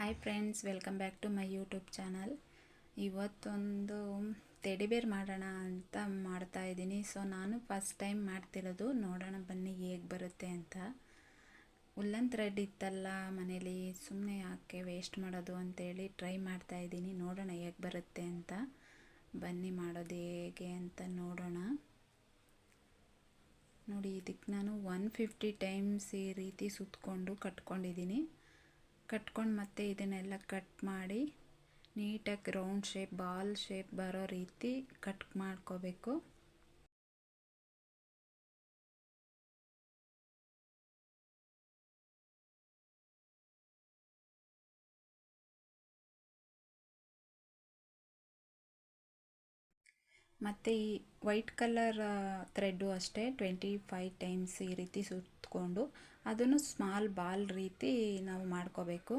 Hi friends, welcome back to my YouTube channel. ಇವತ್ತೊಂದು teddy bear ಮಾಡೋಣ ಅಂತ ಮಾಡ್ತಾ ಇದ್ದೀನಿ. ಸೊ ನಾನು ಫಸ್ಟ್ ಟೈಮ್ ಮಾಡ್ತಿರೋದು. ನೋಡೋಣ ಬನ್ನಿ ಹೇಗೆ ಬರುತ್ತೆ ಅಂತ. ಉಲ್ಲನ್ ಥ್ರೆಡ್ ಇತ್ತಲ್ಲ ಮನೇಲಿ, ಸುಮ್ಮನೆ ಯಾಕೆ ವೇಸ್ಟ್ ಮಾಡೋದು ಅಂತೇಳಿ ಟ್ರೈ ಮಾಡ್ತಾ ಇದ್ದೀನಿ. ನೋಡೋಣ ಹೇಗೆ ಬರುತ್ತೆ ಅಂತ. ಬನ್ನಿ ಮಾಡೋದು ಹೇಗೆ ಅಂತ ನೋಡೋಣ. ನೋಡಿ, ಇದಕ್ಕೆ ನಾನು 150 ಟೈಮ್ಸ್ ಈ ರೀತಿ ಸುತ್ತಕೊಂಡು ಕಟ್ಕೊಂಡಿದ್ದೀನಿ. ಕಟ್ಕೊಂಡು ಮತ್ತೆ ಇದನ್ನೆಲ್ಲ ಕಟ್ ಮಾಡಿ ನೀಟಾಗಿ ರೌಂಡ್ ಶೇಪ್, ಬಾಲ್ ಶೇಪ್ ಬರೋ ರೀತಿ ಕಟ್ ಮಾಡ್ಕೋಬೇಕು. ಮತ್ತು ಈ ವೈಟ್ ಕಲರ್ ಥ್ರೆಡ್ಡು ಅಷ್ಟೇ 25 ಟೈಮ್ಸ್ ಈ ರೀತಿ ಸುತ್ತಕೊಂಡು ಅದನ್ನು ಸ್ಮಾಲ್ ಬಾಲ್ ರೀತಿ ನಾವು ಮಾಡ್ಕೋಬೇಕು.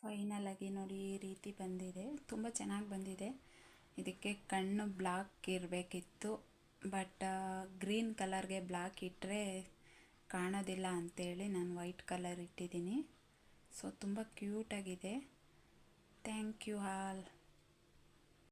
ಫೈನಲ್ ಆಗಿ ನೋಡಿ ಈ ರೀತಿ ಬಂದಿದೆ. ತುಂಬ ಚೆನ್ನಾಗಿ ಬಂದಿದೆ. ಇದಕ್ಕೆ ಕಣ್ಣು ಬ್ಲಾಕ್ ಇರಬೇಕಿತ್ತು, ಬಟ್ ಗ್ರೀನ್ ಕಲರ್ಗೆ ಬ್ಲಾಕ್ ಇಟ್ಟರೆ ಕಾಣೋದಿಲ್ಲ ಅಂಥೇಳಿ ನಾನು ವೈಟ್ ಕಲರ್ ಇಟ್ಟಿದ್ದೀನಿ. ಸೊ ತುಂಬ ಕ್ಯೂಟಾಗಿದೆ. Thank you all.